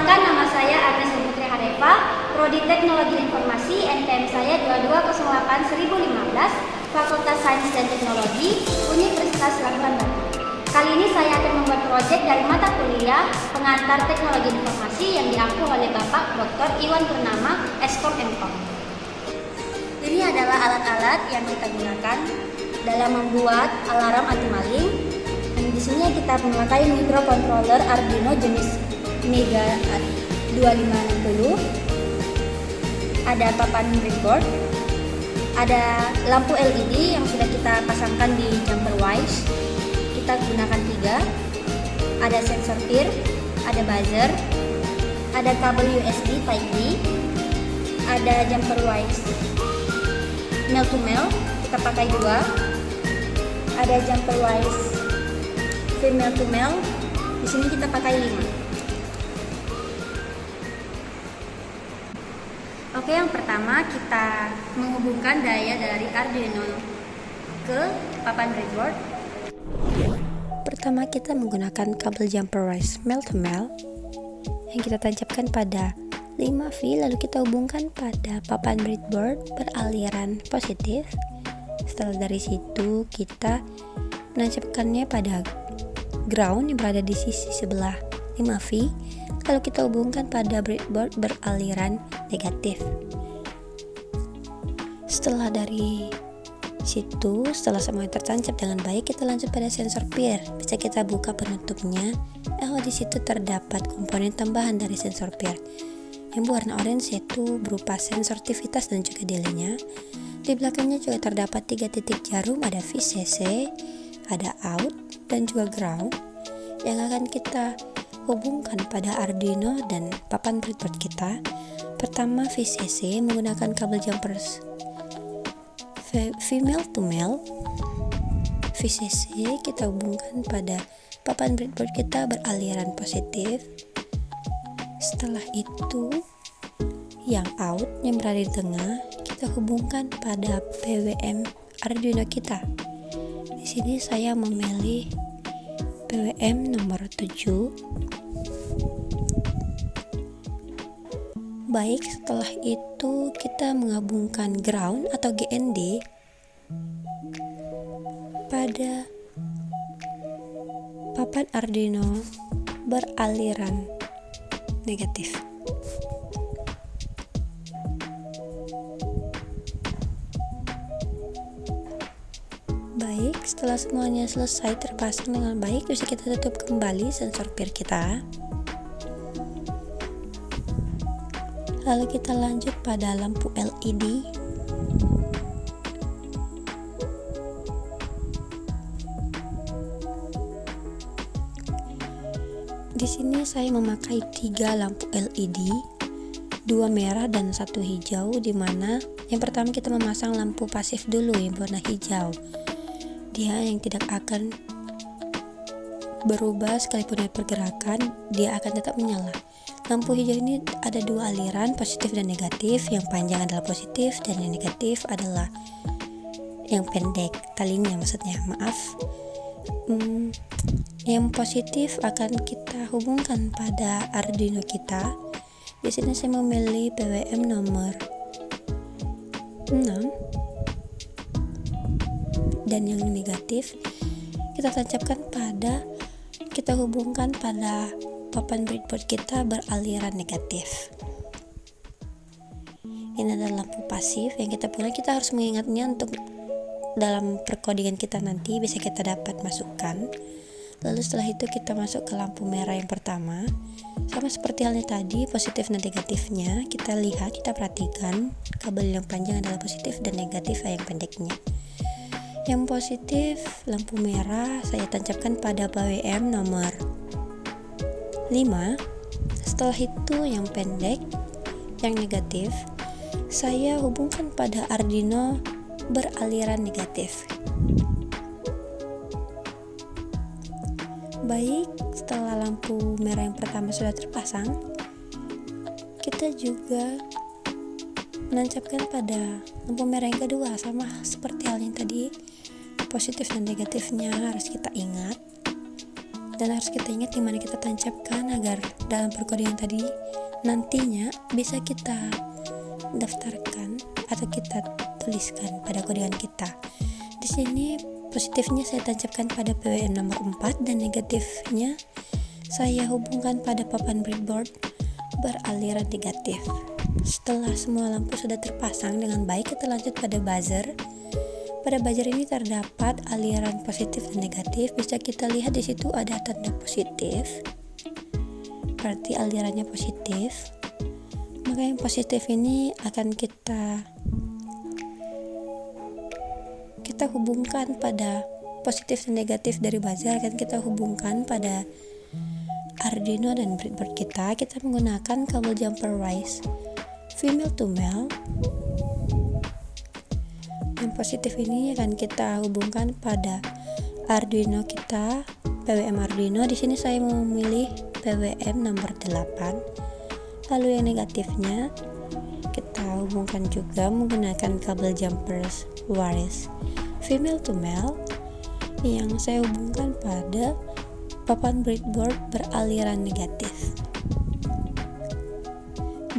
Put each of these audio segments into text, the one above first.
Perkenalkan, nama saya Agnes Putri Hareva, Prodi Teknologi Informasi, NPM saya 2208-1015, Fakultas Sains dan Teknologi, Universitas Labuhan Batu. Kali ini saya akan membuat proyek dari mata kuliah Pengantar Teknologi Informasi yang diampu oleh Bapak Dr. Iwan Purnama, Eskom MKOM. Ini adalah alat-alat yang kita gunakan dalam membuat alarm anti maling. Dan di sini kita memakai microcontroller Arduino jenis Mega 2560. Ada papan breadboard, ada lampu LED yang sudah kita pasangkan di jumper wise. Kita gunakan 3. Ada sensor peer, ada buzzer, ada kabel USB Type B, ada jumper wise male to male, kita pakai 2. Ada jumper wise female to male, di sini kita pakai 5. Oke, yang pertama kita menghubungkan daya dari Arduino ke papan breadboard. Pertama kita menggunakan kabel jumper wise male to male yang kita tancapkan pada 5V, lalu kita hubungkan pada papan breadboard beraliran positif. Setelah dari situ kita menancapkannya pada ground yang berada di sisi sebelah 5V, lalu kita hubungkan pada breadboard beraliran negatif. Setelah dari situ, setelah semuanya tertancap dengan baik, kita lanjut pada sensor peer. Bisa kita buka penutupnya. Di situ terdapat komponen tambahan dari sensor peer yang berwarna orange, yaitu berupa sensitivitas dan juga delay-nya. Di belakangnya juga terdapat 3 titik jarum, ada VCC, ada out, dan juga ground yang akan kita hubungkan pada Arduino dan papan breadboard kita. Pertama, VCC menggunakan kabel jumper female to male. VCC kita hubungkan pada papan breadboard kita beraliran positif. Setelah itu, yang out yang berada di tengah kita hubungkan pada PWM Arduino kita. Di sini saya memilih PWM nomor 7. Baik, setelah itu kita menggabungkan ground atau GND pada papan Arduino beraliran negatif. Baik, setelah semuanya selesai terpasang dengan baik, bisa kita tutup kembali sensor peer kita. Lalu kita lanjut pada lampu LED. Di sini saya memakai 3 lampu LED, 2 merah dan 1 hijau, di mana yang pertama kita memasang lampu pasif dulu yang berwarna hijau. Dia yang tidak akan berubah sekalipun ada pergerakan, dia akan tetap menyala. Lampu hijau ini ada 2 aliran, positif dan negatif. Yang panjang adalah positif dan yang negatif adalah yang pendek, talinya maksudnya, maaf. Yang positif akan kita hubungkan pada Arduino kita. Di sini saya memilih PWM nomor 6. Dan yang negatif kita hubungkan pada papan breadboard kita beraliran negatif. Ini adalah lampu pasif yang kita harus mengingatnya untuk dalam perkodingan kita nanti bisa kita dapat masukkan. Lalu setelah itu kita masuk ke lampu merah yang pertama. Sama seperti halnya tadi, positif dan negatifnya kita lihat, kita perhatikan kabel yang panjang adalah positif dan negatif yang pendeknya. Yang positif lampu merah saya tancapkan pada PWM nomor 5. Setelah itu yang pendek, yang negatif saya hubungkan pada Arduino beraliran negatif. Baik, setelah lampu merah yang pertama sudah terpasang, kita juga menancapkan pada lampu merah yang kedua. Sama seperti halnya tadi, positif dan negatifnya harus kita ingat. Dan harus kita ingat dimana kita tancapkan agar dalam perkodian tadi nantinya bisa kita daftarkan atau kita tuliskan pada kodian kita. Di sini positifnya saya tancapkan pada PWM nomor 4 dan negatifnya saya hubungkan pada papan breadboard beraliran negatif. Setelah semua lampu sudah terpasang dengan baik, kita lanjut pada buzzer. Pada buzzer ini terdapat aliran positif dan negatif. Bisa kita lihat di situ ada tanda positif, berarti alirannya positif. Maka yang positif ini akan kita hubungkan pada positif dan negatif dari buzzer, akan kita hubungkan pada Arduino dan breadboard kita. Kita menggunakan kabel jumper wise female to male. Yang positif ini akan kita hubungkan pada Arduino kita, PWM Arduino. Di sini saya memilih PWM nomor 8. Lalu yang negatifnya kita hubungkan juga menggunakan kabel jumpers wires female to male yang saya hubungkan pada papan breadboard beraliran negatif.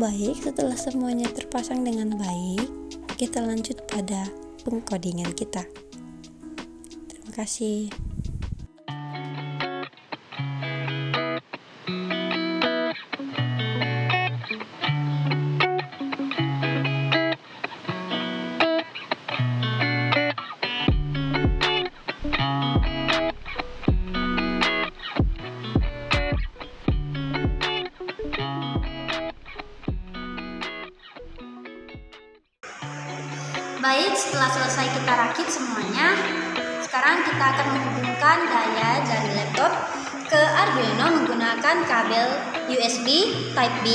Baik, setelah semuanya terpasang dengan baik, kita lanjut pada pengkodingan kita. Terima kasih. Baik, setelah selesai kita rakit semuanya, sekarang kita akan menghubungkan daya dari laptop ke Arduino menggunakan kabel USB Type B.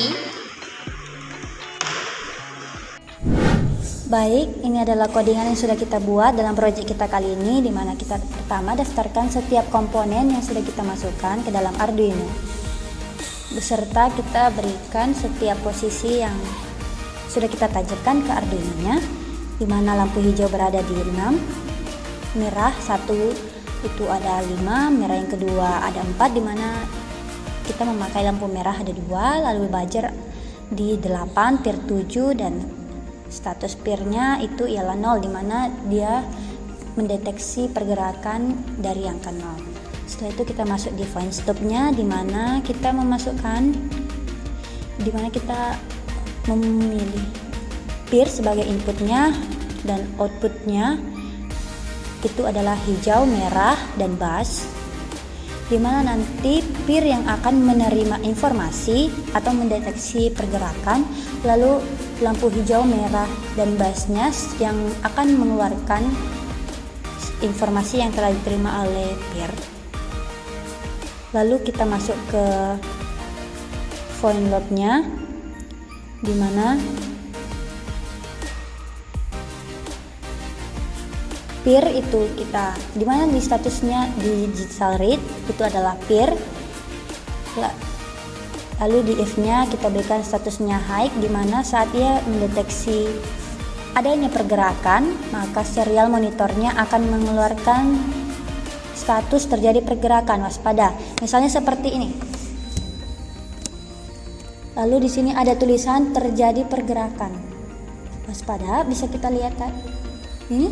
Baik, ini adalah codingan yang sudah kita buat dalam proyek kita kali ini, di mana kita pertama daftarkan setiap komponen yang sudah kita masukkan ke dalam Arduino, beserta kita berikan setiap posisi yang sudah kita tancapkan ke Arduino-nya, di mana lampu hijau berada di 6, merah 1 itu ada 5, merah yang kedua ada 4, di mana kita memakai lampu merah ada 2, lalu buzzer di 8, tir 7, dan status peer-nya itu ialah 0, di mana dia mendeteksi pergerakan dari angka 0. Setelah itu kita masuk di point stop-nya, di mana kita memasukkan, di mana kita memilih peer sebagai inputnya dan outputnya itu adalah hijau, merah, dan bus, di mana nanti peer yang akan menerima informasi atau mendeteksi pergerakan, lalu lampu hijau, merah, dan busnya yang akan mengeluarkan informasi yang telah diterima oleh peer. Lalu kita masuk ke point load-nya, di mana peer itu kita, di mana di statusnya di digital read itu adalah peer. Lalu di if-nya kita berikan statusnya high, di mana saat dia mendeteksi adanya pergerakan, maka serial monitornya akan mengeluarkan status terjadi pergerakan, waspada. Misalnya seperti ini. Lalu di sini ada tulisan terjadi pergerakan, waspada. Bisa kita lihat kan? Ini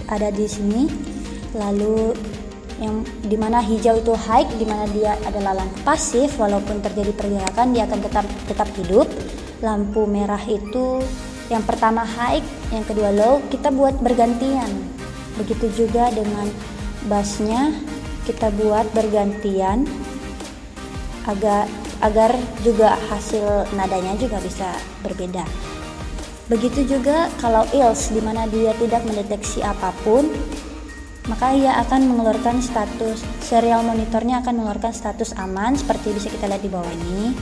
ada di sini. Lalu yang dimana hijau itu high, dimana dia adalah lampu pasif, walaupun terjadi pergerakan dia akan tetap hidup. Lampu merah itu yang pertama high, yang kedua low, kita buat bergantian. Begitu juga dengan bassnya kita buat bergantian agar juga hasil nadanya juga bisa berbeda. Begitu juga kalau else, di mana dia tidak mendeteksi apapun, maka ia akan mengeluarkan status, serial monitornya akan mengeluarkan status aman, seperti bisa kita lihat di bawah ini.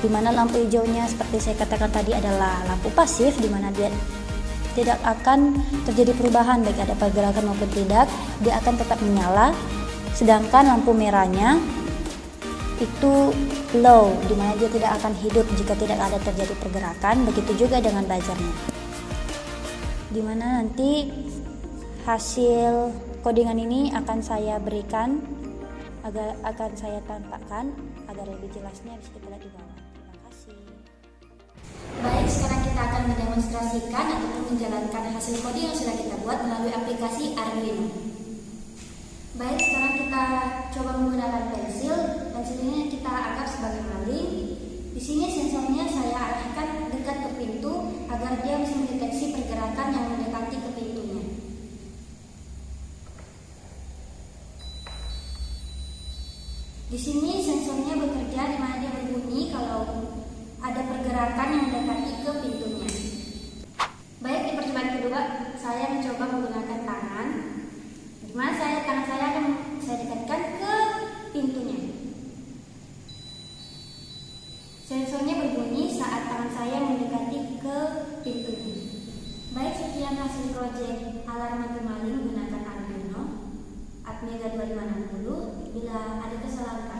Di mana lampu hijaunya seperti saya katakan tadi adalah lampu pasif, di mana dia tidak akan terjadi perubahan baik ada pergerakan maupun tidak, dia akan tetap menyala. Sedangkan lampu merahnya itu low, di mana dia tidak akan hidup jika tidak ada terjadi pergerakan. Begitu juga dengan buzzernya, di mana nanti hasil codingan ini akan saya berikan akan saya tampakkan agar lebih jelasnya bisa kita lihat di bawah. Terima kasih. Baik, sekarang kita akan mendemonstrasikan ataupun menjalankan hasil coding yang sudah kita buat melalui aplikasi Arduino. Baik, sekarang kita coba menggunakan pensil. Pensil ini kita anggap sebagai maling. Di sini sensornya saya arahkan dekat ke pintu agar dia bisa mendeteksi pergerakan yang mendekati ke pintunya. Di sini sensornya bekerja di mana dia berbunyi kalau ada pergerakan yang mendekati ke pintunya. Baik, di percobaan kedua saya mencoba menggunakan tangan, di mana tangan saya akan saya dekatkan ke pintunya. Sensornya berbunyi saat tangan saya mendekati ke pintunya. Baik, sekian hasil proyek alarm anti maling menggunakan Arduino Atmega 2560. Bila ada kesalahan